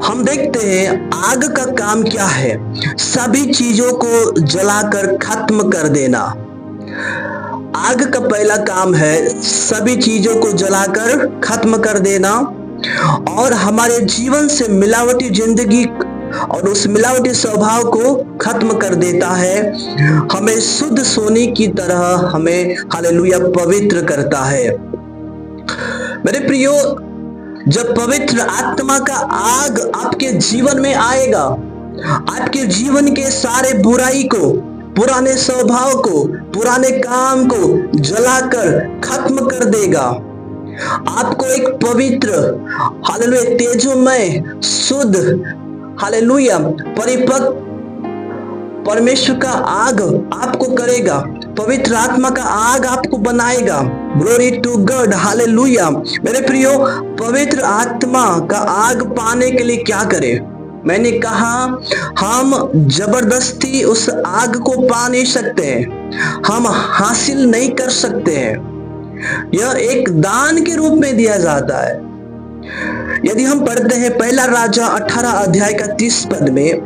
हम देखते हैं आग का काम क्या है, सभी चीजों को जलाकर खत्म कर देना। आग का पहला काम है सभी चीजों को जलाकर खत्म कर देना और हमारे जीवन से मिलावटी जिंदगी और उस मिलावटी स्वभाव को खत्म कर देता है। हमें शुद्ध सोने की तरह हमें हालेलुया पवित्र करता है। मेरे प्रियो, जब पवित्र आत्मा का आग आपके जीवन में आएगा, आपके जीवन के सारे बुराई को, पुराने स्वभाव को, पुराने काम को जलाकर खत्म कर देगा। आपको एक पवित्र हालेलुया तेजोमय शुद्ध हालेलुया परिपक्व परमेश्वर का आग आपको करेगा, पवित्र आत्मा का आग आपको बनाएगा। Glory to God, hallelujah. मेरे प्रियो, पवित्र आत्मा का आग पाने के लिए क्या करें? मैंने कहा हम जबरदस्ती उस आग को पा नहीं सकते हैं, हम हासिल नहीं कर सकते हैं। यह एक दान के रूप में दिया जाता है। यदि हम पढ़ते हैं पहला राजा 18 अध्याय का 30 पद में,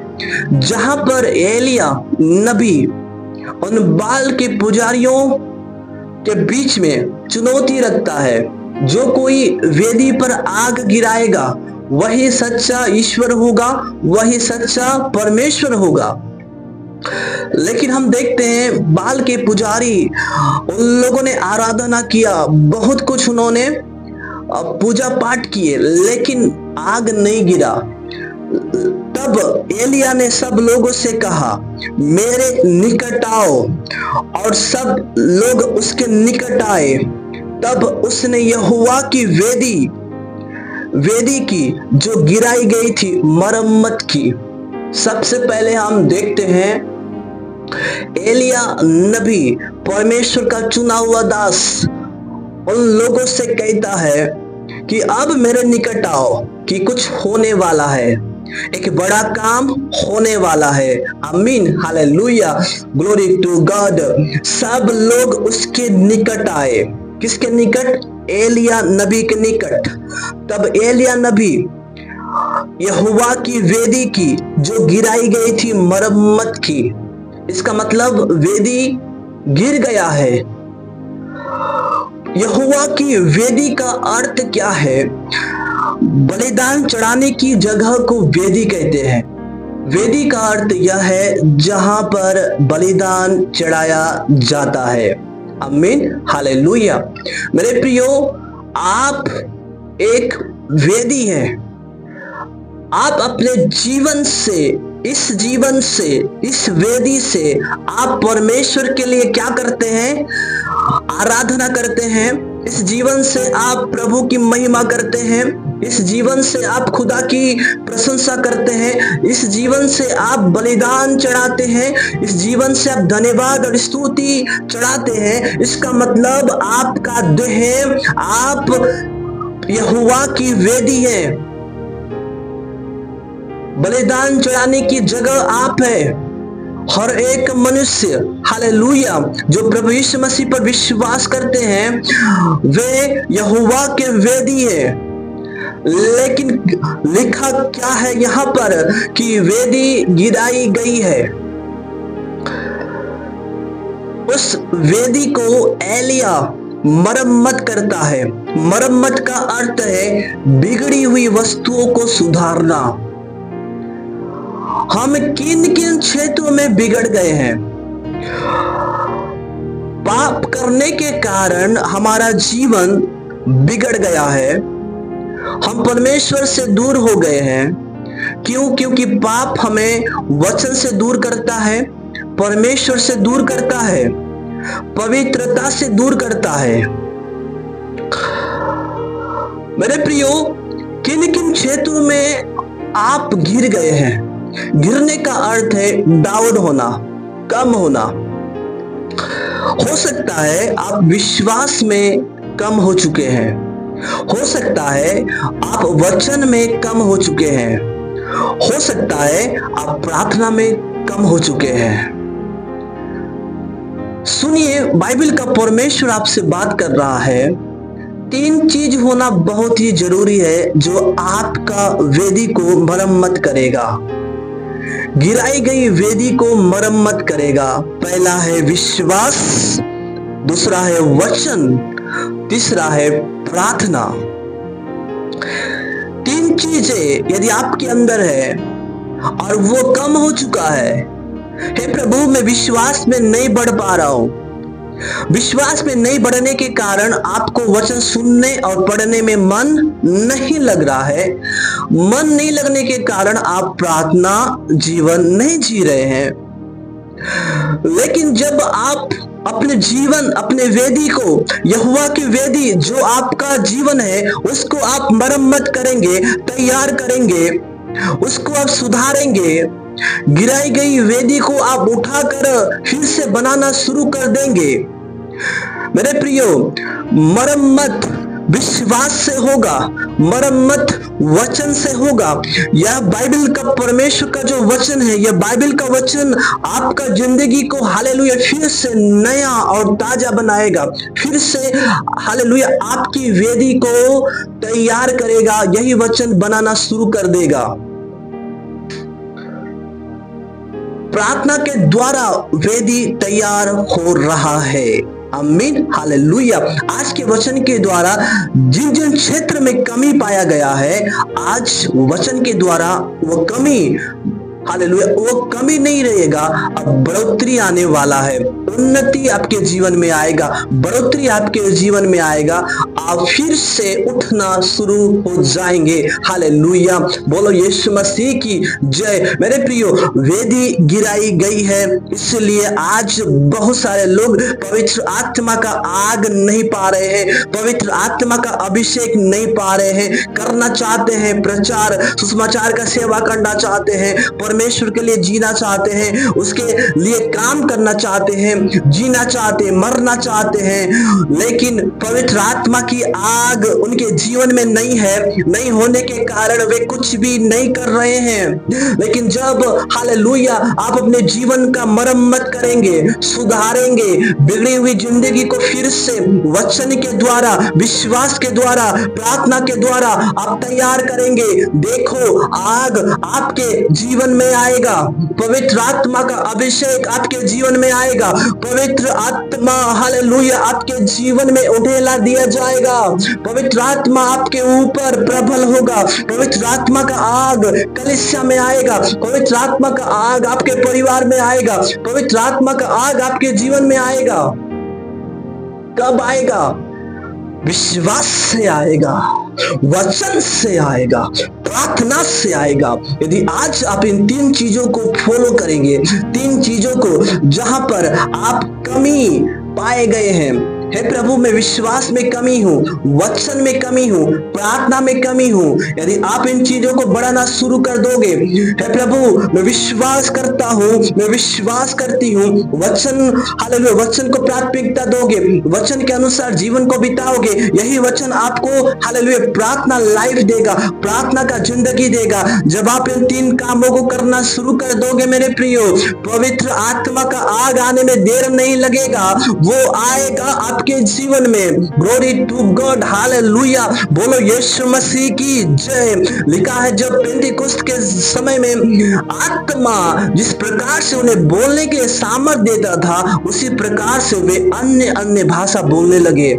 जहां पर एलिया नबी उन बाल के पुजारियों के बीच में चुनौती रखता है, जो कोई वेदी पर आग गिराएगा वही सच्चा ईश्वर होगा, वही सच्चा परमेश्वर होगा। लेकिन हम देखते हैं बाल के पुजारी, उन लोगों ने आराधना किया, बहुत कुछ उन्होंने पूजा पाठ किए, लेकिन आग नहीं गिरा। तब एलिया ने सब लोगों से कहा, मेरे निकट आओ, और सब लोग उसके निकट आए। तब उसने यहोवा की वेदी की जो गिराई गई थी मरम्मत की। सबसे पहले हम देखते हैं एलिया नबी, परमेश्वर का चुना हुआ दास, उन लोगों से कहता है कि अब मेरे निकट आओ कि कुछ होने वाला है, एक बड़ा काम होने वाला है। Amen, hallelujah, glory to God. सब लोग उसके निकट आए। किसके निकट? एलिया नबी के निकट। तब एलिया नबी यहोवा की वेदी की जो गिराई गई थी मरम्मत की। इसका मतलब वेदी गिर गया है। यहोवा की वेदी का अर्थ क्या है? बलिदान चढ़ाने की जगह को वेदी कहते हैं। वेदी का अर्थ यह है जहां पर बलिदान चढ़ाया जाता है। Amen, hallelujah. मेरे प्रियो, आप एक वेदी हैं। आप अपने जीवन से, इस वेदी से आप परमेश्वर के लिए क्या करते हैं? आराधना करते हैं। इस जीवन से आप प्रभु की महिमा करते हैं। इस जीवन से आप खुदा की प्रशंसा करते हैं। इस जीवन से आप बलिदान चढ़ाते हैं। इस जीवन से आप धन्यवाद और स्तुति चढ़ाते हैं। इसका मतलब आपका देह, आप यहोवा की वेदी है। बलिदान चढ़ाने की जगह आप है। हर एक मनुष्य, हालेलुया, जो प्रभु यीशु मसीह पर विश्वास करते हैं, वे यहोवा के वेदी है। लेकिन लिखा क्या है यहाँ पर कि वेदी गिराई गई है। उस वेदी को एलिया मरम्मत करता है। मरम्मत का अर्थ है बिगड़ी हुई वस्तुओं को सुधारना। हम किन किन क्षेत्रों में बिगड़ गए हैं? पाप करने के कारण हमारा जीवन बिगड़ गया है। हम परमेश्वर से दूर हो गए हैं। क्यों? क्योंकि पाप हमें वचन से दूर करता है, परमेश्वर से दूर करता है, पवित्रता से दूर करता है। मेरे प्रियो, किन किन क्षेत्रों में आप गिर गए हैं? गिरने का अर्थ है डाउन होना, कम होना। हो सकता है आप विश्वास में कम हो चुके हैं। हो सकता है आप वचन में कम हो चुके हैं। हो सकता है आप प्रार्थना में कम हो चुके हैं। सुनिए, बाइबल का परमेश्वर आपसे बात कर रहा है तीन चीज होना बहुत ही जरूरी है जो आपका वेदी को मरम्मत करेगा, गिराई गई वेदी को मरम्मत करेगा। पहला है विश्वास, दूसरा है वचन, तीसरा है प्रार्थना। तीन चीजें यदि आपके अंदर है और वो कम हो चुका है, हे प्रभु मैं विश्वास में नहीं बढ़ पा रहा हूं, विश्वास में नहीं बढ़ने के कारण आपको वचन सुनने और पढ़ने में मन नहीं लग रहा है, मन नहीं लगने के कारण आप प्रार्थना जीवन नहीं जी रहे हैं। लेकिन जब आप अपने जीवन, अपने वेदी को, यहोवा की वेदी जो आपका जीवन है, उसको आप मरम्मत करेंगे, तैयार करेंगे, उसको आप सुधारेंगे, गिराई गई वेदी को आप उठाकर फिर से बनाना शुरू कर देंगे। मेरे प्रियो, मरम्मत विश्वास से होगा, मरम्मत वचन से होगा। यह बाइबल का, परमेश्वर का जो वचन है, यह बाइबल का वचन आपका जिंदगी को हालेलुया फिर से नया और ताजा बनाएगा, फिर से हालेलुया आपकी वेदी को तैयार करेगा, यही वचन बनाना शुरू कर देगा। प्रार्थना के द्वारा वेदी तैयार हो रहा है। Amen, hallelujah. आज के वचन के द्वारा जिन जिन क्षेत्र में कमी पाया गया है, आज वचन के द्वारा वो कमी, हालेलुया, वो कमी नहीं रहेगा, अब बढ़ोतरी आने वाला है, उन्नति आपके जीवन में आएगा, बढ़ोतरी आपके जीवन में आएगा, आप फिर से उठना शुरू हो जाएंगे। हालेलुया, बोलो यीशु मसीह की जय। मेरे प्रियो, वेदी गिराई गई है, इसलिए आज बहुत सारे लोग पवित्र आत्मा का आग नहीं पा रहे हैं, पवित्र आत्मा का अभिषेक नहीं पा रहे हैं, करना चाहते हैं प्रचार, सुसमाचार का सेवा करना चाहते हैं, परमेश्वर के लिए जीना चाहते हैं, उसके लिए काम करना चाहते हैं, जीना चाहते हैं, मरना चाहते हैं, लेकिन पवित्र आत्मा की आग उनके जीवन में नहीं है, नहीं होने के कारण वे कुछ भी नहीं कर रहे हैं। लेकिन जब हालेलुया आप अपने जीवन का मरम्मत करेंगे, सुधारेंगे, बिगड़ी हुई जिंदगी को फिर से वचन के द्वारा, विश्वास के द्वारा, प्रार्थना के द्वारा आप तैयार करेंगे, देखो आग आपके जीवन में आएगा, पवित्र आत्मा का अभिषेक आपके जीवन में आएगा, पवित्र आत्मा हालेलुया आपके जीवन में उठेला दिया जाएगा, पवित्र आत्मा आपके ऊपर प्रबल होगा, पवित्र आत्मा का आग कलीसिया में आएगा, पवित्र आत्मा का आग आपके परिवार में आएगा, पवित्र आत्मा का आग आपके जीवन में आएगा। कब आएगा? विश्वास से आएगा, वचन से आएगा, प्रार्थना से आएगा। यदि आज आप इन तीन चीजों को फॉलो करेंगे, तीन चीजों को जहां पर आप कमी पाए गए हैं, हे प्रभु मैं विश्वास में कमी हूं, वचन में कमी हूं, प्रार्थना में कमी हूं, यदि आप इन चीजों को बढ़ाना शुरू कर दोगे, हे प्रभु मैं विश्वास करता हूं, मैं विश्वास करती हूं, वचन हालेलुया, वचन को प्राथमिकता दोगे, वचन के अनुसार जीवन को बिताओगे, यही वचन आपको हालेलुया प्रार्थना लाइफ देगा, प्रार्थना का जिंदगी देगा। जब आप इन तीन कामों को करना शुरू कर दोगे मेरे प्रियो, पवित्र आत्मा का आग आने में देर नहीं लगेगा, वो आएगा आपके जीवन में। ग्लोरी टू गॉड, हालेलुया, बोलो यीशु मसीह की जय। लिखा है जब पेंटिकोस्ट के समय में आत्मा जिस प्रकार से उन्हें बोलने के सामर्थ्य देता था, उसी प्रकार से वे अन्य अन्य भाषा बोलने लगे।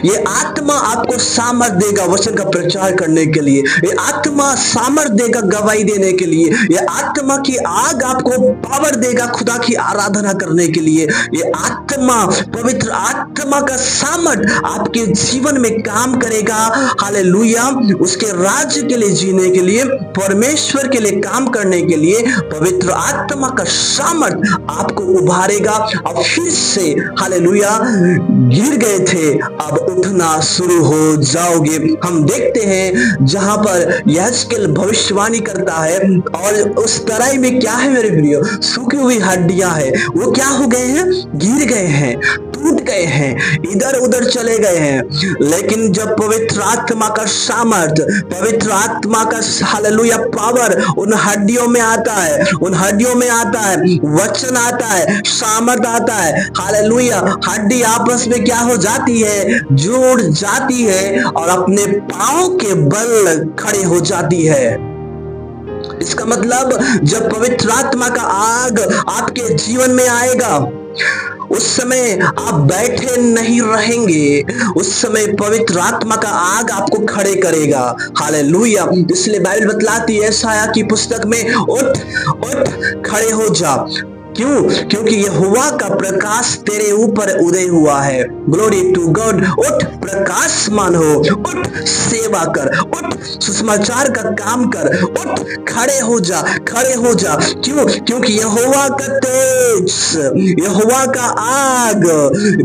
ये आत्मा आपको सामर्थ्य देगा वचन का प्रचार करने के लिए, ये आत्मा सामर्थ्य देगा गवाही देने के लिए, ये आत्मा की आग आपको पावर देगा खुदा की आराधना करने के लिए, ये आत्मा, पवित्र आत्मा का सामर्थ्य आपके जीवन में काम करेगा। हालेलुया, उसके राज्य के लिए जीने के लिए, परमेश्वर के लिए काम करने के लिए पवित्र आत्मा का सामर्थ्य आपको उभारेगा और फिर से हालेलुया गिर गए थे अब उठना शुरू हो जाओगे। हम देखते हैं जहां पर यहेजकेल भविष्यवाणी करता है और उस तराई में क्या है मेरे प्रियो, सूखी हुई हड्डियां हैं, वो क्या हो गए हैं, गिर गए हैं, टूट गए हैं, इधर उधर चले गए हैं। लेकिन जब पवित्र आत्मा का सामर्थ्य, पवित्र आत्मा का हालेलुया पावर उन हड्डियों में आता है, उन हड्डियों में आता है, वचन आता है, सामर्थ्य आता है, हालेलुया, हड्डी आपस में क्या हो जाती है, जुड़ जाती है और अपने पांव के बल खड़े हो जाती है। इसका मतलब जब पवित्र आत्मा का आग आपके जीवन में आएगा, उस समय आप बैठे नहीं रहेंगे, उस समय पवित्र आत्मा का आग आपको खड़े करेगा। हालेलुया। इसलिए बाइबल बतलाती है यशायाह की पुस्तक में, उठ उठ खड़े हो जा। क्यों? क्योंकि यहोवा का प्रकाश तेरे ऊपर उदय हुआ है। Glory to God. उठ प्रकाशमान हो, उठ सेवा कर, उठ सुसमाचार का काम कर, उठ खड़े हो जा, खड़े हो जा। क्यों? क्योंकि यहोवा का तेज, यहोवा का आग,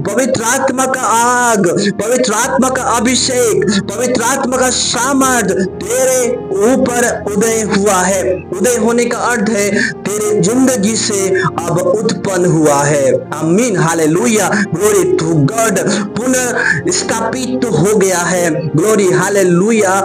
पवित्र आत्मा का आग, पवित्र आत्मा का अभिषेक, पवित्र आत्मा का सामर्थ तेरे ऊपर उदय हुआ है। उदय होने का अर्थ है तेरे जिंदगी से अब उत्पन्न हुआ है। Amen. Hallelujah. Glory to God. पुनः स्थापित हो गया है। ग्लोरी। हालेलुया।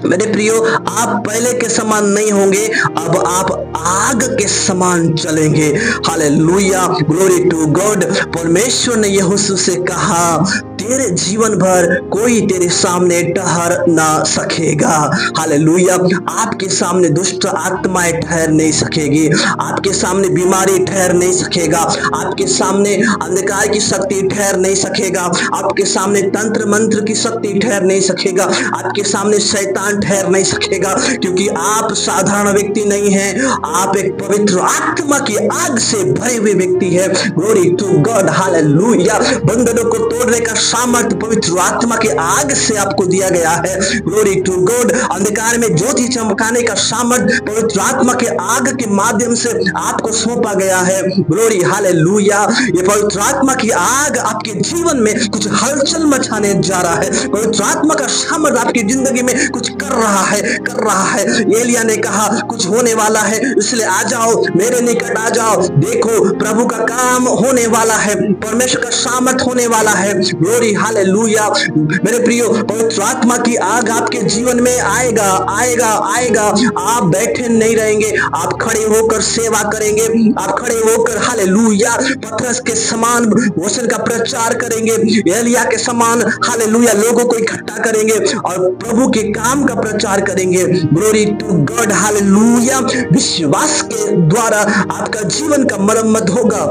मेरे प्रियो, आप पहले के समान नहीं होंगे, अब आप आग के समान चलेंगे। हालेलुया। Glory to God. परमेश्वर ने यहोशू से कहा, तेरे जीवन भर कोई तेरे सामने ठहर ना सकेगा। हालेलुया। आपके सामने दुष्ट आत्माएं ठहर नहीं सकेगी, आपके सामने बीमारी ठहर नहीं सकेगा, आपके सामने अंधकार की शक्ति ठहर नहीं सकेगा, आपके सामने तंत्र मंत्र की शक्ति ठहर नहीं सकेगा, आपके सामने शैतान ठहर नहीं सकेगा। क्योंकि आप साधारण व्यक्ति नहीं हैं, आप एक पवित्र आत्मा की आग से भरे हुए व्यक्ति है। Glory to God. हालेलुया। बंधनों को तोड़ने का सामर्थ्य पवित्र आत्मा के आग से आपको दिया गया है। Glory to God. अंधकार में ज्योति चमकाने का सामर्थ्य पवित्र आत्मा के आग के माध्यम से आपको सौंपा गया है। ग्लोरी। हालेलुया। ये पवित्र आत्मा की आग आपके जीवन में कुछ हलचल मचाने जा रहा है। पवित्र आत्मा का सामर्थ्य आपकी जिंदगी में कुछ कर रहा है, कर रहा है। एलिया ने कहा कुछ होने वाला है, इसलिए आ जाओ, मेरे निकट आ जाओ। देखो प्रभु का काम होने वाला है, परमेश्वर का सामर्थ होने वाला है। ग्लोरी। हालेलुया। मेरे प्रियो, पवित्र आत्मा की आग आपके जीवन में आएगा, आएगा, आएगा। आप बैठे नहीं रहेंगे, आप खड़े होकर सेवा करेंगे, आप खड़े होकर हालेलुया पतरस के समान वचन का प्रचार करेंगे, एलिया के समान हालेलुया लोगों को इकट्ठा करेंगे और प्रभु के काम का प्रचार करेंगे। Glory to God. हालेलुया। विश्वास के द्वारा आपका जीवन का मरम्मत होगा,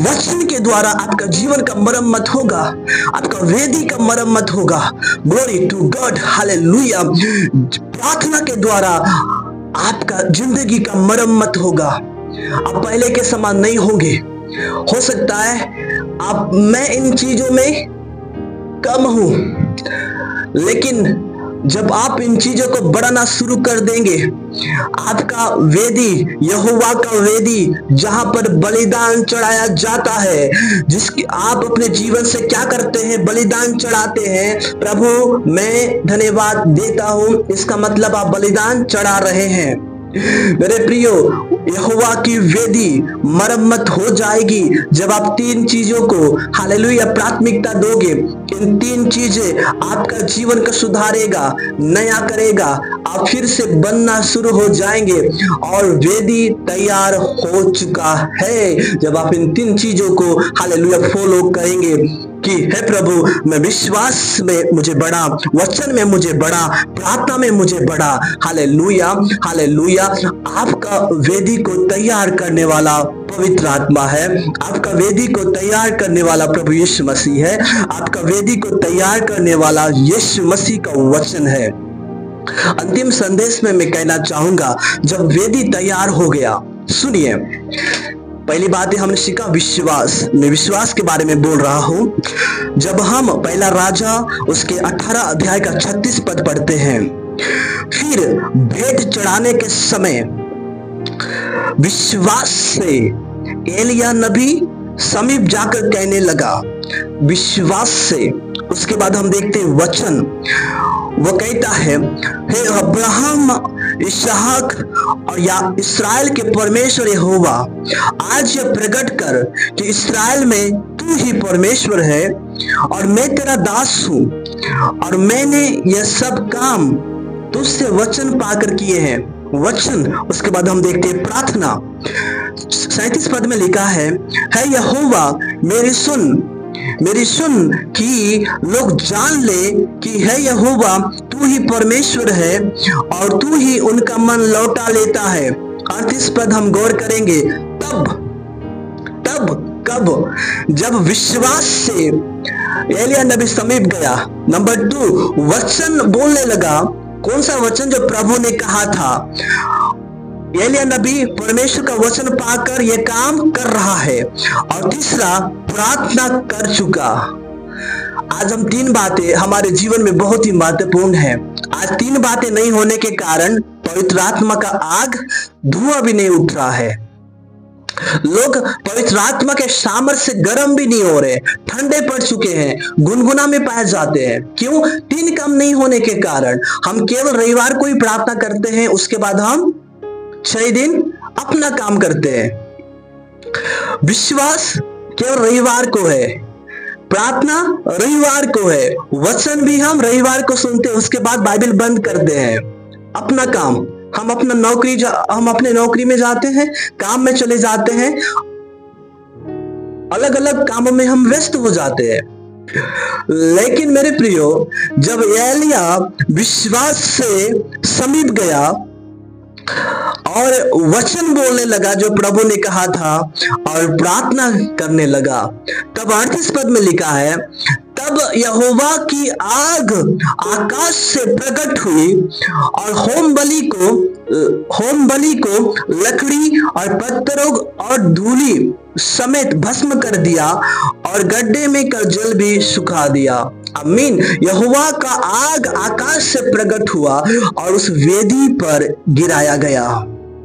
वचन के द्वारा आपका जीवन का मरम्मत होगा, आपका वेदी का मरम्मत होगा। Glory to God. हालेलुया। प्रार्थना के द्वारा आपका जिंदगी का मरम्मत होगा। आप पहले के समान नहीं होंगे। हो सकता है मैं इन चीजों में कम हूं, लेकिन जब आप इन चीजों को बढ़ाना शुरू कर देंगे, आपका वेदी, यहोवा का वेदी जहां पर बलिदान चढ़ाया जाता है, जिसकी आप अपने जीवन से क्या करते हैं? बलिदान चढ़ाते हैं। प्रभु मैं धन्यवाद देता हूं, इसका मतलब आप बलिदान चढ़ा रहे हैं। मेरे प्रियो, यहोवा की वेदी मरम्मत हो जाएगी जब आप तीन चीजों को हालेलुया प्राथमिकता दोगे। इन तीन चीजें आपका जीवन को सुधारेगा, नया करेगा, आप फिर से बनना शुरू हो जाएंगे और वेदी तैयार हो चुका है जब आप इन तीन चीजों को हालेलुया फॉलो करेंगे कि हे प्रभु मैं विश्वास में मुझे बढ़ा, वचन में मुझे बढ़ा, प्रार्थना में मुझे बढ़ा। हालेलुया। हालेलुया। आपका वेदी को तैयार करने वाला पवित्र आत्मा है, आपका वेदी को तैयार करने वाला प्रभु यीशु मसीह है, आपका वेदी को तैयार करने वाला यीशु मसीह का वचन है। अंतिम संदेश में मैं कहना चाहूंगा, जब वेदी तैयार हो गया, सुनिए, पहली बात है हमने सीखा विश्वास। मैं विश्वास के बारे में बोल रहा हूं। जब हम पहला राजा उसके 18 अध्याय का 36 पद पढ़ते हैं, फिर भेंट चढ़ाने के समय विश्वास से एलिया नबी समीप जाकर कहने लगा, विश्वास से। उसके बाद हम देखते हैं वचन, वो कहता है, हे अब्राहम, इसहाक और या इस्राएल के परमेश्वर यहोवा, आज यह प्रकट कर कि इस्राएल में तू ही परमेश्वर है और मैं तेरा दास हूं और मैंने यह सब काम तुझसे वचन पाकर किए हैं। वचन। उसके बाद हम देखते हैं प्रार्थना। 37 पद में लिखा है, हे यहोवा मेरी सुन, मेरी सुन कि लोग जान ले कि है यहोवा, तू ही परमेश्वर है और तू ही उनका मन लौटा लेता है। 38 पद हम गौर करेंगे। तब कब? जब विश्वास से एलिया नबी समीप गया। नंबर 2, वचन बोलने लगा। कौन सा वचन? जो प्रभु ने कहा था। एलिया नबी परमेश्वर का वचन पाकर यह काम कर रहा है। और तीसरा, प्रार्थना कर चुका। आज हम 3 बातें हमारे जीवन में बहुत ही महत्वपूर्ण है। आज 3 बातें नहीं होने के कारण पवित्र आत्मा का आग धुआं भी नहीं उठ रहा है। लोग पवित्र आत्मा के सामर्थ्य से गर्म भी नहीं हो रहे, ठंडे पड़ चुके हैं, गुनगुना में पाए जाते हैं। क्यों? 3 काम नहीं होने के कारण। हम केवल रविवार को ही प्रार्थना करते हैं, उसके बाद हम 6 दिन अपना काम करते हैं। विश्वास केवल रविवार को है, प्रार्थना रविवार को है, वचन भी हम रविवार को सुनते हैं, उसके बाद बाइबल बंद करते हैं। अपना काम, हम अपने नौकरी में जाते हैं, काम में चले जाते हैं, अलग अलग कामों में हम व्यस्त हो जाते हैं। लेकिन मेरे प्रियो, जब एलिया विश्वास से समीप गया और वचन बोलने लगा जो प्रभु ने कहा था और प्रार्थना करने लगा, तब 38 पद में लिखा है, तब यहोवा की आग आकाश से प्रकट हुई और होम बलि को लकड़ी और पत्थरों और धूली समेत भस्म कर दिया और गड्ढे में का जल भी सुखा दिया। आमीन। यहोवा का आग आकाश से प्रकट हुआ और उस वेदी पर गिराया गया।